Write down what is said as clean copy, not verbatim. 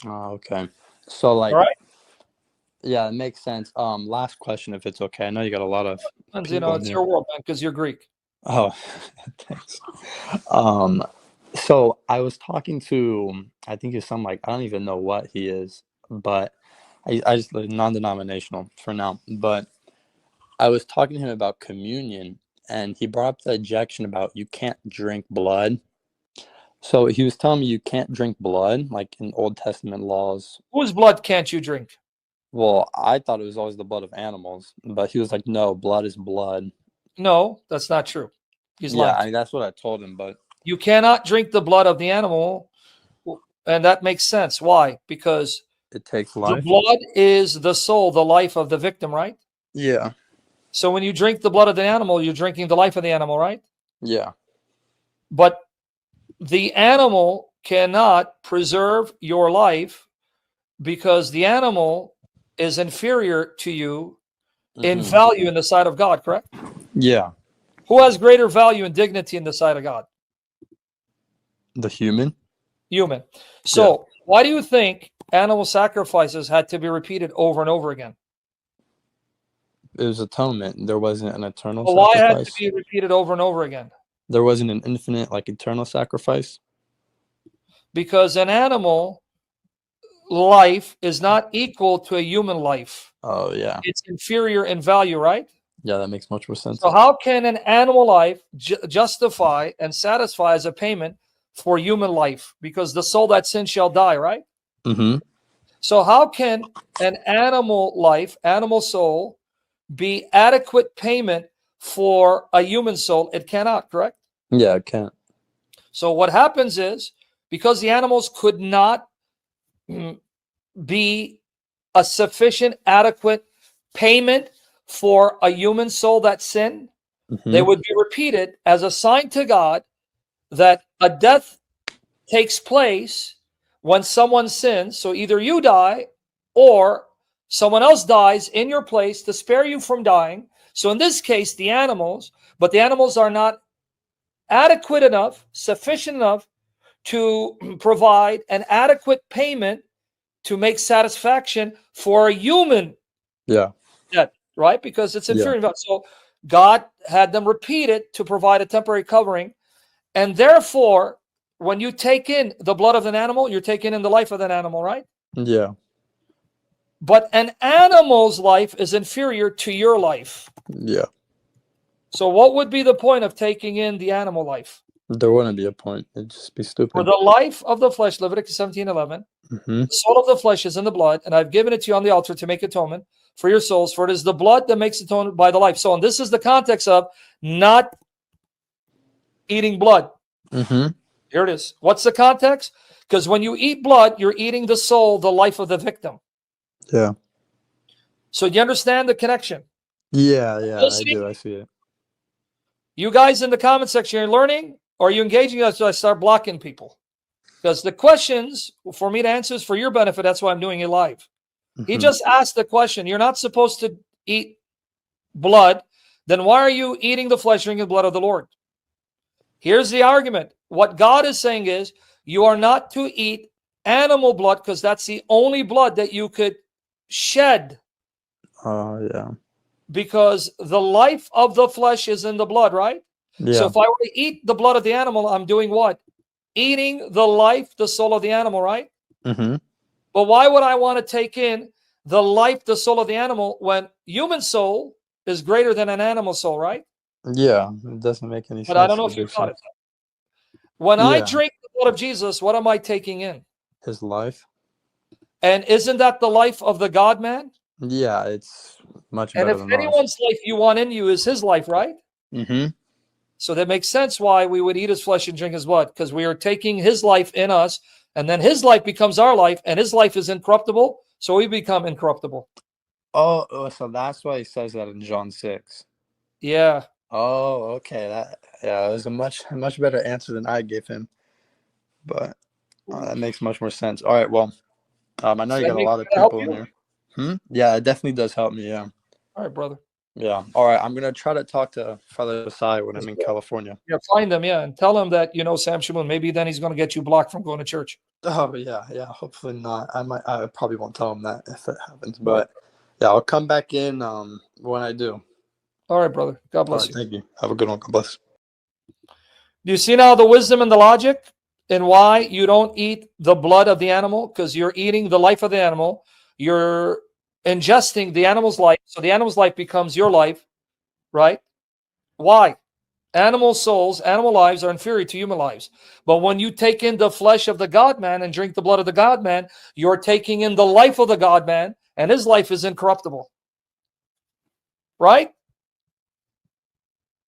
Oh, okay. So All like, right. yeah, it makes sense. Last question, if it's okay. I know you got a lot of And, people in it's here. your world, man, because you're Greek. Oh, thanks. Um, so I was talking to, I think he's some like, I don't even know what he is, but I just like, non-denominational for now. But I was talking to him about communion, and he brought up the objection about you can't drink blood. So he was telling me you can't drink blood, like in Old Testament laws. Whose blood can't you drink? Well, I thought it was always the blood of animals, but he was like, no, blood is blood. No, that's not true. He's Yeah, lying to you. that's what I told him, but You cannot drink the blood of the animal, and that makes sense. Why? Because it takes the life. blood is the soul, the life of the victim, right? Yeah, So when you drink the blood of the animal, you're drinking the life of the animal, right? yeah, But the animal cannot preserve your life because the animal is inferior to you in hmm, value in the sight of God, correct? yeah. Who has greater value and dignity in the sight of God? The human. Human. Yeah, So, why do you think animal sacrifices had to be repeated over and over again? it was atonement. There wasn't an eternal Well, why had to sacrifice. be repeated over and over again? There wasn't an infinite, like eternal sacrifice. Because an animal life is not equal to a human life. Oh yeah, It's inferior in value, right? yeah. That makes much more So sense. how can an animal life justify and satisfy as a payment for human life? Because the soul that sins shall die, right? Mm-hmm. So how can an animal life, animal soul, be adequate payment for a human soul? It cannot, correct? Yeah, it can't. So what happens is because the animals could not be a sufficient, adequate payment for a human soul that sinned, they Mm-hmm. would be repeated as a sign to God that a death takes place when someone sins. So either you die or someone else dies in your place to spare you from dying. So in this case, the animals, but the animals are not adequate enough, sufficient enough to provide an adequate payment to make satisfaction for a human Yeah, debt, right? Because it's yeah, inferior. So God had them repeat it to provide a temporary covering. And therefore, when you take in the blood of an animal, you're taking in the life of an animal, right? yeah, But an animal's life is inferior to your life. yeah. So, what would be the point of taking in the animal life? There wouldn't be a point. It'd just be For stupid. the life of the flesh, Leviticus 17:11, Mm-hmm. the soul of the flesh is in the blood, and I've given it to you on the altar to make atonement for your souls, for it is the blood that makes atonement by the life. So, and this is the context of not eating blood. Mm-hmm. Here it is. What's the context? Because when you eat blood, you're eating the soul, the life of the victim. Yeah. So you understand the connection? Yeah, yeah, I Listening? do. I see it. You guys in the comment section, are you learning or are you engaging us? So I start blocking people? Because the questions for me to answer is for your benefit. That's why I'm doing it live. He Mm-hmm. just asked the question. You're not supposed to eat blood. Then why are you eating the flesh, drinking the blood of the Lord? Here's the argument. What God is saying is you are not to eat animal blood because that's the only blood that you could shed Oh, yeah. because the life of the flesh is in the blood, right? So Yeah. if I were to eat the blood of the animal, I'm doing what? Eating the life, the soul of the animal, right? Mm-hmm. But why would I want to take in the life, the soul of the animal when human soul is greater than an animal soul, right? Yeah. It doesn't make any But I don't sense know to if you do got so. it. When I Yeah. drink the blood of Jesus, what am I taking in? His life. And isn't that the life of the God man? Yeah, it's much And better if than ours. anyone's life you want in you is his life, right? Mm-hmm. So that makes sense why we would eat his flesh and drink his blood, because we are taking his life in us, and then his life becomes our life, and his life is incorruptible, so we become incorruptible. So that's why he says that in John 6. Yeah. Oh, okay. Yeah, it was a much better answer than I gave him, but that makes much more sense. All right, well, I know Does you that got a make lot of that help people in you? here. Hmm? Yeah, it definitely does help me. Yeah. All right, brother. Yeah. All right. I'm gonna try to talk to Father Josiah when Yes, I'm in bro. California. Yeah, find him, yeah, and tell him that you know Sam Shamoun. Maybe then he's going to get you blocked from going to church. Oh yeah, yeah. Hopefully not. I probably won't tell him that if it happens, Right. but yeah, I'll come back in when I do. All right, brother. God All bless right. you. Thank you. Have a good one. God bless. Do you see now the wisdom and the logic and why you don't eat the blood of the animal? Because you're eating the life of the animal. You're ingesting the animal's life. So the animal's life becomes your life, right? Why? Animal souls, animal lives are inferior to human lives. But when you take in the flesh of the God man and drink the blood of the God man, you're taking in the life of the God man, and his life is incorruptible. Right?